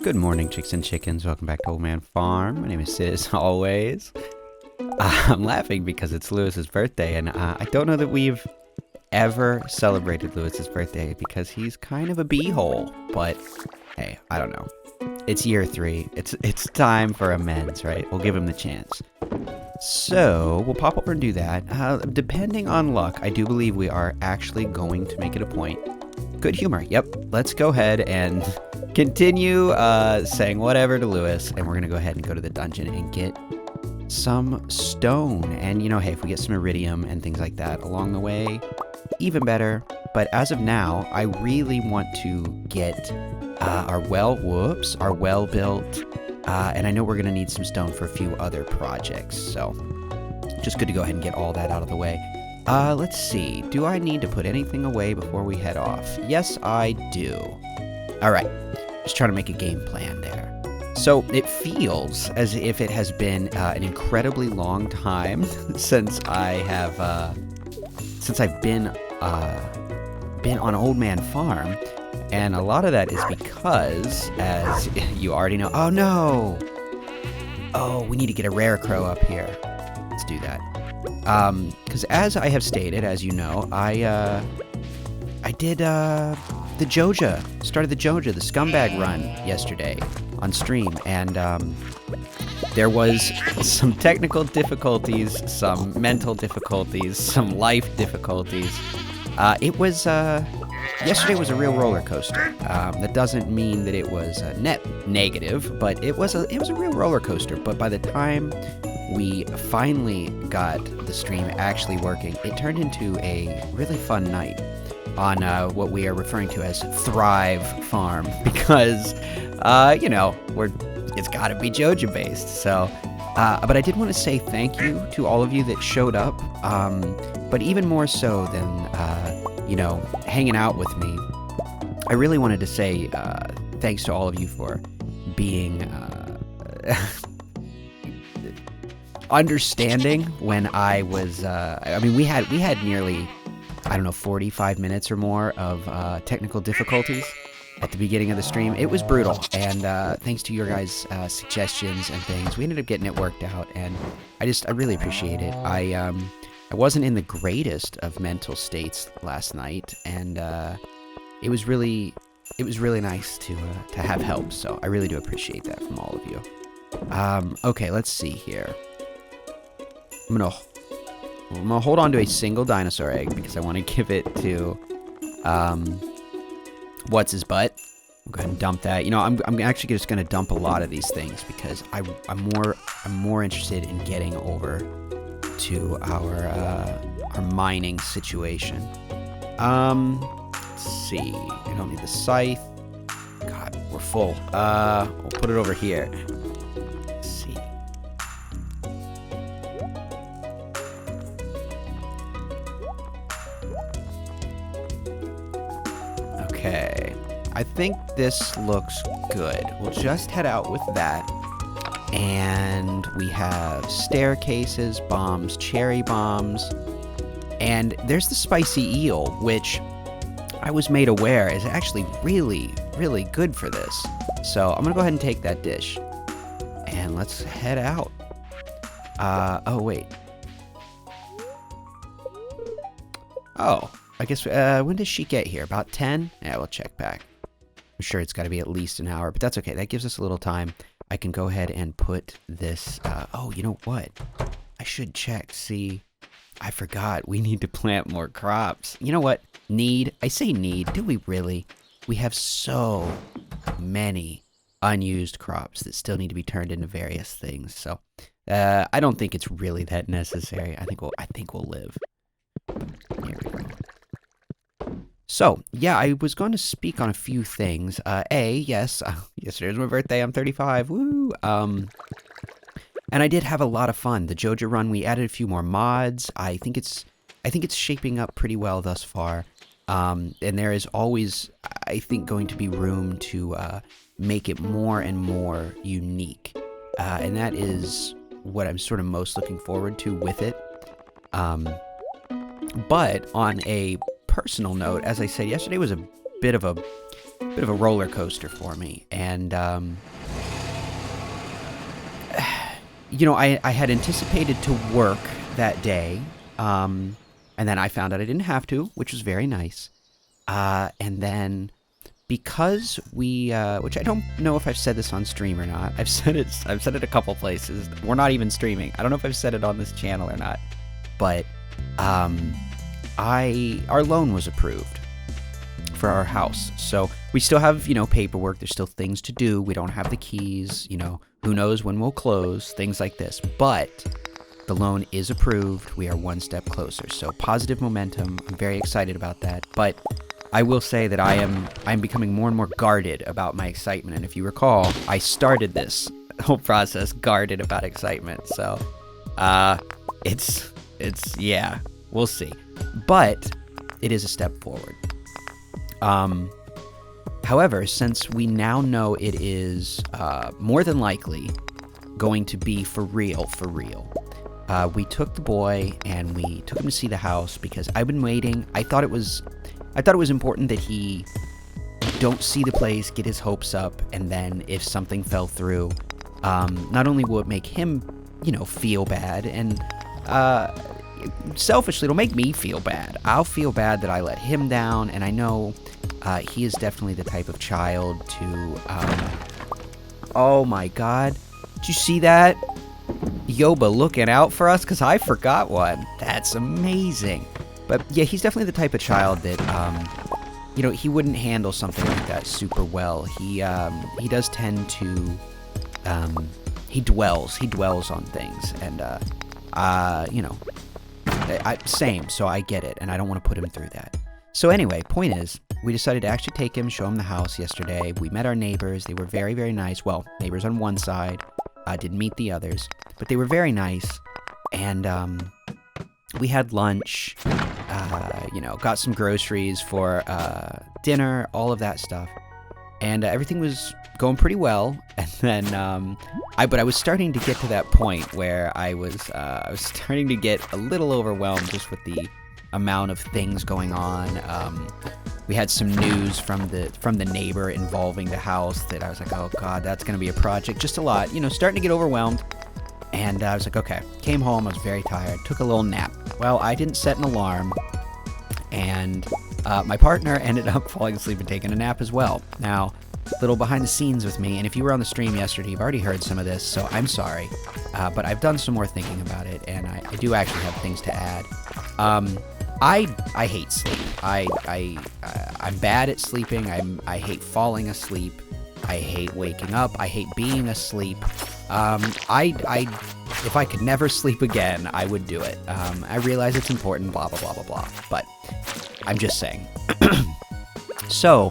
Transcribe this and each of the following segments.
Good morning, chicks and chickens. Welcome back to Old Man Farm. My name is Sid, as always. I'm laughing because it's Lewis's birthday, and I don't know that we've ever celebrated Lewis's birthday because he's kind of a beehole. But hey, I don't know. It's year 3. It's time for amends, right? We'll give him the chance. So we'll pop over and do that. Depending on luck, I do believe we are actually going to make it a point. Good humor. Yep. Let's go ahead and continue saying whatever to Lewis, and we're going to go ahead and go to the dungeon and get some stone. And, you know, hey, if we get some iridium and things like that along the way, even better. But as of now, I really want to get our well built. And I know we're going to need some stone for a few other projects. So just good to go ahead and get all that out of the way. Let's see. Do I need to put anything away before we head off? Yes, I do. All right. Just trying to make a game plan there. So it feels as if it has been an incredibly long time since I've been on Old Man Farm, and a lot of that is because, as you already know, oh no! Oh, we need to get a rare crow up here. Let's do that. Because as I have stated, as you know, I did the scumbag run yesterday on stream, and there was some technical difficulties, some mental difficulties, some life difficulties. Yesterday was a real roller coaster. That doesn't mean that it was net negative, but it was a real roller coaster. But by the time we finally got the stream actually working, it turned into a really fun night on what we are referring to as Thrive Farm, because you know, it's got to be Joja based. So, but I did want to say thank you to all of you that showed up. But even more so than you know, hanging out with me, I really wanted to say thanks to all of you for being understanding when I was. I mean, we had nearly, I don't know, 45 minutes or more of technical difficulties at the beginning of the stream. It was brutal, and thanks to your guys' suggestions and things, we ended up getting it worked out, and I really appreciate it. I wasn't in the greatest of mental states last night, and it was really nice to have help. So I really do appreciate that from all of you. Okay, let's see here. I'm gonna hold on to a single dinosaur egg because I want to give it to what's his butt. I'll go ahead and dump that. You know, I'm actually just gonna dump a lot of these things because I'm more interested in getting over to our mining situation. Let's see. I don't need the scythe. God, we're full. We'll put it over here. Let's see. Okay. I think this looks good. We'll just head out with that. And we have staircases, bombs, cherry bombs, and there's the spicy eel, which I was made aware is actually really, really good for this. So I'm gonna go ahead and take that dish, and let's head out. Oh wait. Oh, I guess, when does she get here? About 10? Yeah, we'll check back. I'm sure it's gotta be at least an hour, but that's okay. That gives us a little time. I can go ahead and put this, oh, you know what? I should check, see. I forgot, we need to plant more crops. You know what? I say need, do we really? We have so many unused crops that still need to be turned into various things. So, I don't think it's really that necessary. I think we'll live. Here we go. So, yeah, I was going to speak on a few things. Yes, yesterday was my birthday. I'm 35. Woo! And I did have a lot of fun. The Joja run, we added a few more mods. I think it's shaping up pretty well thus far. And there is always, I think, going to be room to make it more and more unique. And that is what I'm sort of most looking forward to with it. But on a personal note, as I said, yesterday was a bit of a bit of a roller coaster for me. And, you know, I had anticipated to work that day, and then I found out I didn't have to, which was very nice. And then because we, which I don't know if I've said this on stream or not. I've said it a couple places. We're not even streaming. I don't know if I've said it on this channel or not, but our loan was approved for our house. So we still have, you know, paperwork. There's still things to do. We don't have the keys, you know, who knows when we'll close, things like this. But the loan is approved. We are one step closer. So positive momentum. I'm very excited about that. But I will say that I'm becoming more and more guarded about my excitement. And if you recall, I started this whole process guarded about excitement. So it's yeah, we'll see. But it is a step forward. However, since we now know it is more than likely going to be for real, we took the boy and we took him to see the house because I've been waiting. I thought it was important that he don't see the place, get his hopes up, and then if something fell through, not only will it make him, you know, feel bad, and selfishly it'll make me feel bad. I'll feel bad that I let him down, and I know he is definitely the type of child to, oh my god, did you see that? Yoba looking out for us, because I forgot one. That's amazing. But yeah, he's definitely the type of child that, you know, he wouldn't handle something like that super well. He does tend to, he dwells on things, and, you know, same, so I get it, and I don't want to put him through that. So anyway, point is, we decided to actually take him, show him the house yesterday. We met our neighbors. They were very, very nice. Well, neighbors on one side, didn't meet the others, but they were very nice, and, we had lunch, you know, got some groceries for dinner, all of that stuff, and everything was going pretty well. And then, but I was starting to get to that point where I was starting to get a little overwhelmed just with the amount of things going on. We had some news from the neighbor involving the house that I was like, oh god, that's gonna be a project. Just a lot, you know, starting to get overwhelmed. And I was like, okay. Came home, I was very tired, took a little nap. Well, I didn't set an alarm, and my partner ended up falling asleep and taking a nap as well. Now, little behind the scenes with me, and if you were on the stream yesterday, you've already heard some of this, so I'm sorry. But I've done some more thinking about it, and I do actually have things to add. I hate sleep. I'm bad at sleeping. I hate falling asleep. I hate waking up. I hate being asleep. If I could never sleep again, I would do it. I realize it's important, blah, blah, blah, blah, blah, but I'm just saying. So,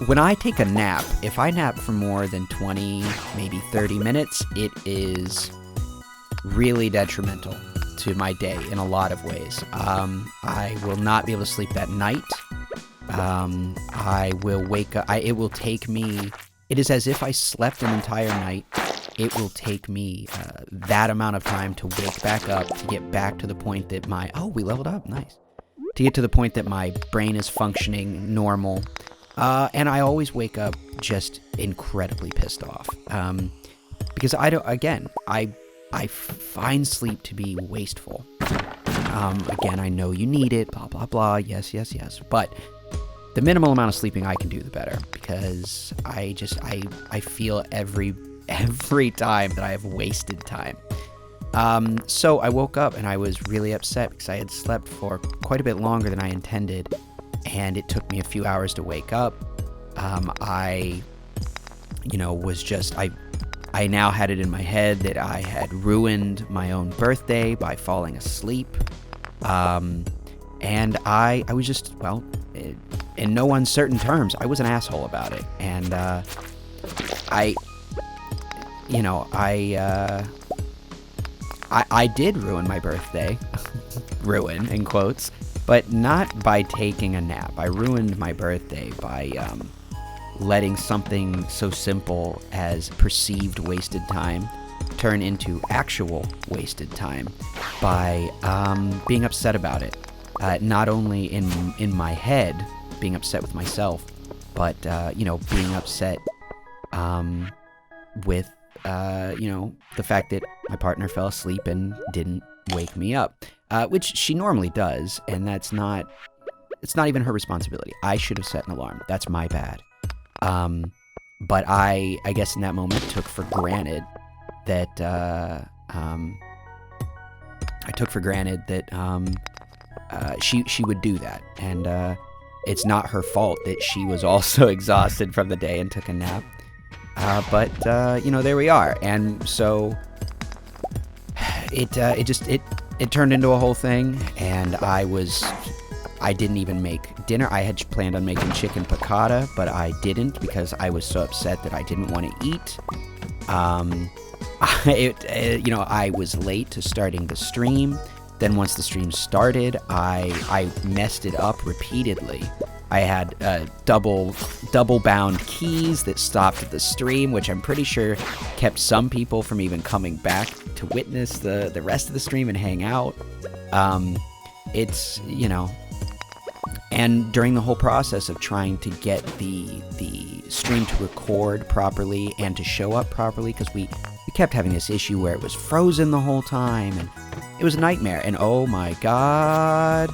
when I take a nap, if I nap for more than 20, maybe 30 minutes, it is really detrimental to my day in a lot of ways. I will not be able to sleep that night. I will wake up. It will take me... It is as if I slept an entire night. It will take me that amount of time to wake back up, to get back to the point that my... Oh, we leveled up. Nice. To get to the point that my brain is functioning normal. And I always wake up just incredibly pissed off. Because I don't... Again, I find sleep to be wasteful. Again, I know you need it, blah, blah, blah. Yes, yes, yes. But... the minimal amount of sleeping I can do, the better, because I feel every time that I have wasted time. So I woke up and I was really upset because I had slept for quite a bit longer than I intended, and it took me a few hours to wake up. I now had it in my head that I had ruined my own birthday by falling asleep. And I was just, well, in no uncertain terms, I was an asshole about it. And, I did ruin my birthday. Ruin, in quotes. But not by taking a nap. I ruined my birthday by, letting something so simple as perceived wasted time turn into actual wasted time by, being upset about it. Not only in my head, being upset with myself, but, you know, being upset with, you know, the fact that my partner fell asleep and didn't wake me up, which she normally does, and it's not even her responsibility. I should have set an alarm. That's my bad. But I guess in that moment took for granted that, she would do that, and, it's not her fault that she was also exhausted from the day and took a nap. But, you know, there we are. And so it turned into a whole thing, and I didn't even make dinner. I had planned on making chicken piccata, but I didn't because I was so upset that I didn't want to eat. You know, I was late to starting the stream. Then once the stream started, I messed it up repeatedly. I had double bound keys that stopped the stream, which I'm pretty sure kept some people from even coming back to witness the rest of the stream and hang out. It's, you know, and during the whole process of trying to get the stream to record properly and to show up properly, because we kept having this issue where it was frozen the whole time, and it was a nightmare. And oh my god,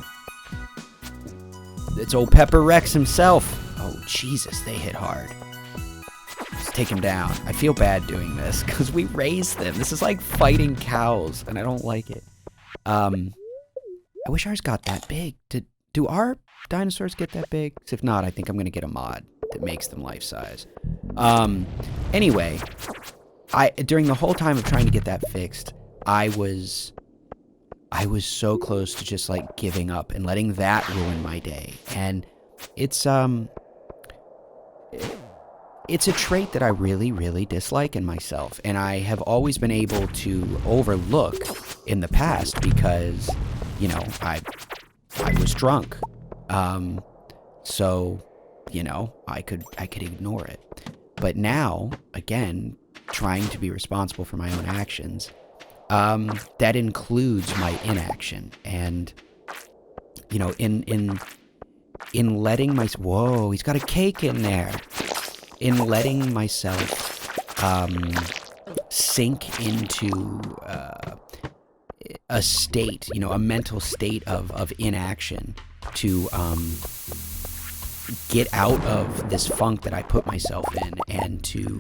it's old Pepper Rex himself. Oh Jesus, they hit hard. Let's take him down. I feel bad doing this because we raised them. This is like fighting cows, and I don't like it. I wish ours got that big. Do our dinosaurs get that big? 'Cause if not, I think I'm gonna get a mod that makes them life size. Anyway, during the whole time of trying to get that fixed, I was so close to just like giving up and letting that ruin my day. And it's a trait that I really, really dislike in myself, and I have always been able to overlook in the past because, you know, I was drunk. So, you know, I could ignore it. But now, again, trying to be responsible for my own actions, that includes my inaction. And, you know, in letting my... Whoa, he's got a cake in there. In letting myself sink into a state, you know, a mental state of inaction to get out of this funk that I put myself in, and to,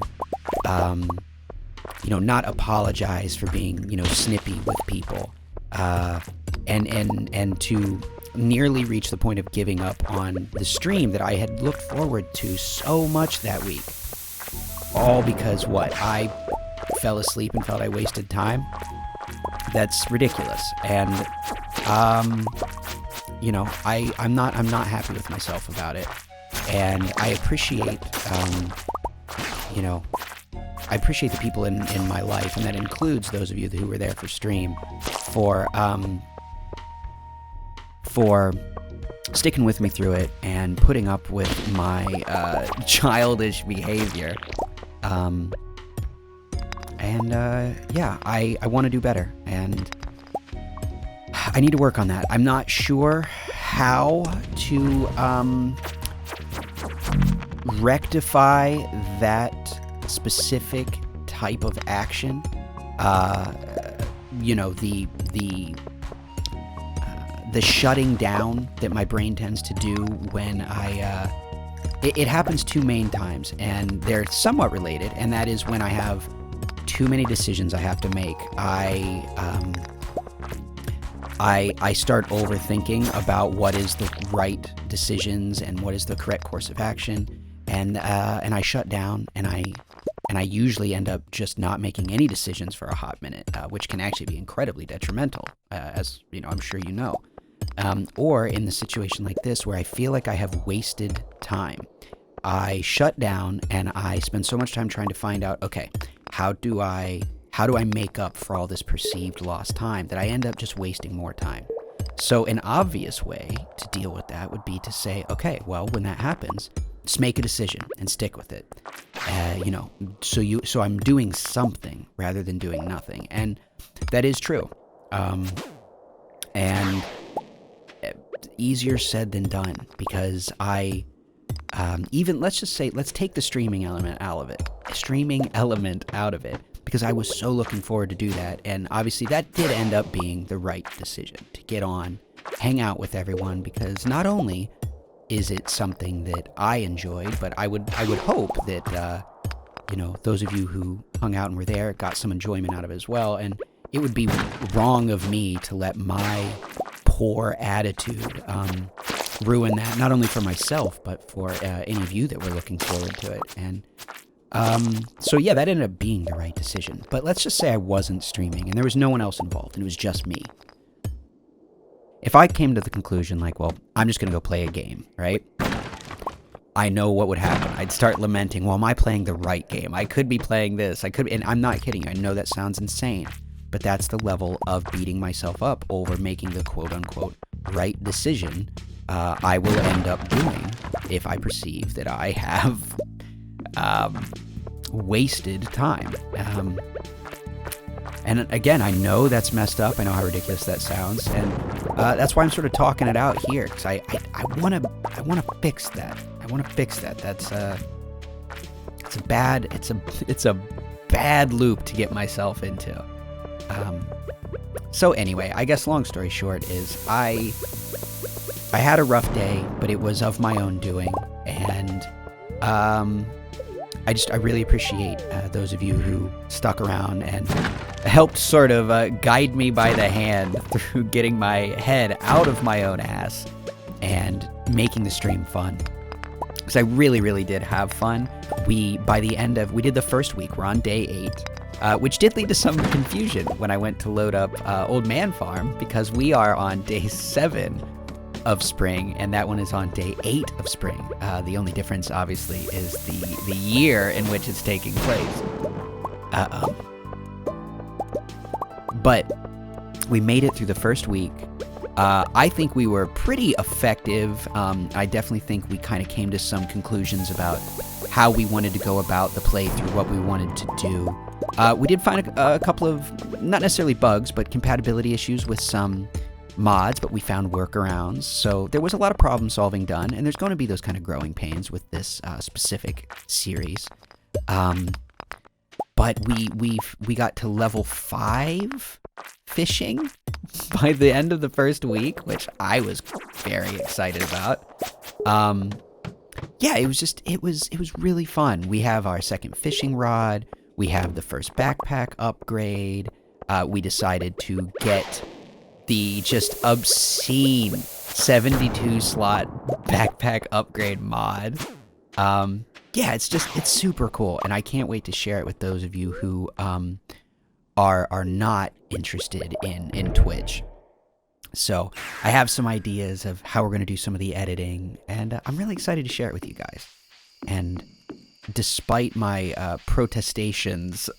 you know, not apologize for being, you know, snippy with people, and to nearly reach the point of giving up on the stream that I had looked forward to so much that week. All because what? I fell asleep and felt I wasted time? That's ridiculous. And, you know, I'm not happy with myself about it. And I appreciate, you know, I appreciate the people in my life, and that includes those of you who were there for stream, for sticking with me through it and putting up with my childish behavior. Yeah, I want to do better, and I need to work on that. I'm not sure how to rectify that specific type of action. You know, the shutting down that my brain tends to do when it happens two main times, and they're somewhat related, and that is when I have too many decisions I have to make. I start overthinking about what is the right decisions and what is the correct course of action, and I shut down, and I usually end up just not making any decisions for a hot minute, which can actually be incredibly detrimental, as you know, I'm sure you know. Or in the situation like this where I feel like I have wasted time, I shut down and I spend so much time trying to find out, okay, how do I make up for all this perceived lost time, that I end up just wasting more time. So an obvious way to deal with that would be to say, okay, well, when that happens, just make a decision and stick with it. You know, so I'm doing something rather than doing nothing. And that is true. And easier said than done, because I even, let's just say, let's take the streaming element out of it. Because I was so looking forward to do that. And obviously that did end up being the right decision, to get on, hang out with everyone, because not only is it something that I enjoyed, but I would hope that, you know, those of you who hung out and were there got some enjoyment out of it as well. And it would be wrong of me to let my poor attitude ruin that, not only for myself, but for any of you that were looking forward to it. And so yeah, that ended up being the right decision. But let's just say I wasn't streaming and there was no one else involved and it was just me. If I came to the conclusion like, well, I'm just going to go play a game, right? I know what would happen. I'd start lamenting, well, am I playing the right game? I could be playing this. And I'm not kidding. I know that sounds insane, but that's the level of beating myself up over making the quote-unquote right decision I will end up doing if I perceive that I have wasted time. And again, I know that's messed up. I know how ridiculous that sounds, and that's why I'm sort of talking it out here, because I want to fix that. I want to fix that. That's it's a bad loop to get myself into. So anyway, I guess long story short is I had a rough day, but it was of my own doing, and I really appreciate those of you who stuck around and helped sort of guide me by the hand through getting my head out of my own ass and making the stream fun. Because I really, really did have fun. We did the first week. We're on day 8, which did lead to some confusion when I went to load up Old Man Farm, because we are on day 7 of spring, and that one is on day 8 of spring. The only difference, obviously, is the year in which it's taking place. But we made it through the first week. I think we were pretty effective. I definitely think we kind of came to some conclusions about how we wanted to go about the playthrough, what we wanted to do. We did find a couple of, not necessarily bugs, but compatibility issues with some mods, but we found workarounds. So there was a lot of problem solving done, and there's going to be those kind of growing pains with this specific series. But we got to level 5 fishing by the end of the first week, which I was very excited about. Yeah, it was really fun. We have our second fishing rod. We have the first backpack upgrade. We decided to get the just obscene 72 slot backpack upgrade mod. Yeah, it's super cool, and I can't wait to share it with those of you who are not interested in Twitch. So I have some ideas of how we're going to do some of the editing, and I'm really excited to share it with you guys. And despite my protestations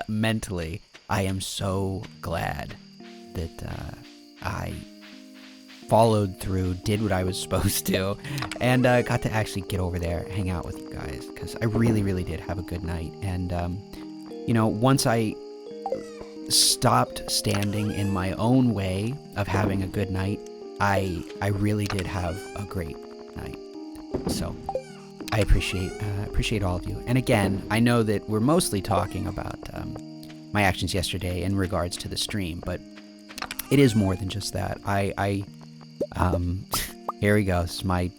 mentally, I am so glad that I followed through, did what I was supposed to, and got to actually get over there, hang out with you guys, because I really, really did have a good night. And, you know, once I stopped standing in my own way of having a good night, I really did have a great night. So I appreciate all of you. And again, I know that we're mostly talking about my actions yesterday in regards to the stream, but it is more than just that. Here we go. This is my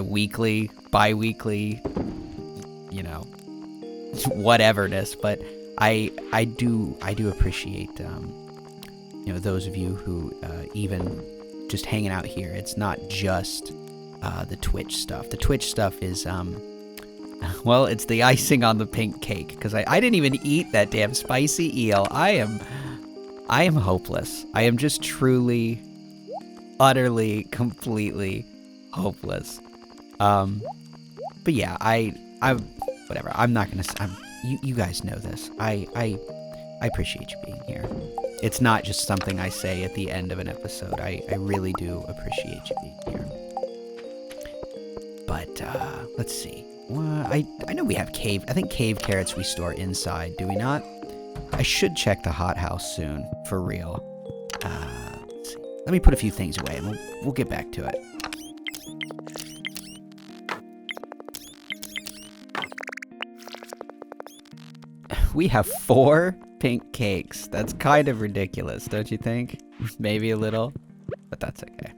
weekly, bi-weekly, you know, whateverness. But I do appreciate, you know, those of you who even just hanging out here. It's not just the Twitch stuff. The Twitch stuff is, well, it's the icing on the pink cake, because I didn't even eat that damn spicy eel. I am hopeless. I am just truly, utterly, completely hopeless. But yeah, I whatever. I'm not gonna. You guys know this. I appreciate you being here. It's not just something I say at the end of an episode. I really do appreciate you being here. But let's see. I know we have cave. I think cave carrots we store inside. Do we not? I should check the hothouse soon, for real. Let's see. Let me put a few things away, and we'll get back to it. we have 4 pink cakes. That's kind of ridiculous, don't you think? Maybe a little, but that's okay.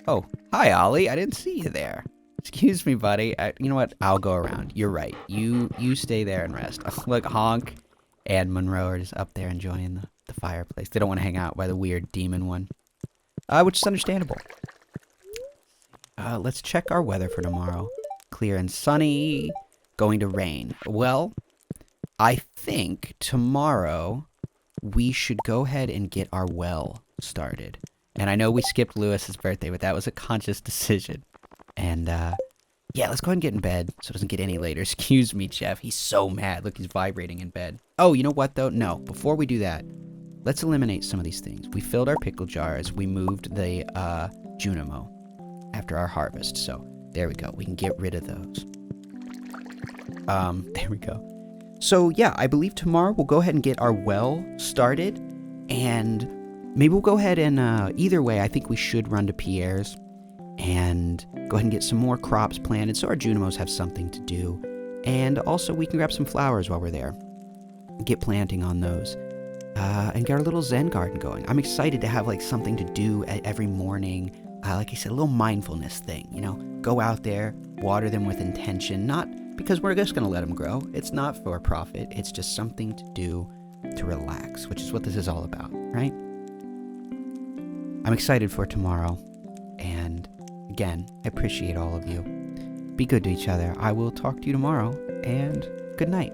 Oh, hi, Ollie. I didn't see you there. Excuse me, buddy. You know what? I'll go around. You're right. You stay there and rest. Look, Honk and Monroe are just up there enjoying the fireplace. They don't want to hang out by the weird demon one, which is understandable. Let's check our weather for tomorrow. Clear and sunny. Going to rain. Well, I think tomorrow we should go ahead and get our well started. And I know we skipped Lewis's birthday, but that was a conscious decision. And, yeah, let's go ahead and get in bed so it doesn't get any later. Excuse me, Jeff. He's so mad. Look, he's vibrating in bed. Oh, you know what, though? No, before we do that, let's eliminate some of these things. We filled our pickle jars. We moved the, Junimo after our harvest. So, there we go. We can get rid of those. There we go. So, yeah, I believe tomorrow we'll go ahead and get our well started. And maybe we'll go ahead and, either way, I think we should run to Pierre's and go ahead and get some more crops planted so our Junimos have something to do. And also we can grab some flowers while we're there. Get planting on those. And get our little Zen garden going. I'm excited to have like something to do every morning. Like I said, a little mindfulness thing, you know. Go out there, water them with intention. Not because we're just going to let them grow. It's not for profit. It's just something to do to relax, which is what this is all about, right? I'm excited for tomorrow. And again, I appreciate all of you. Be good to each other. I will talk to you tomorrow, and good night.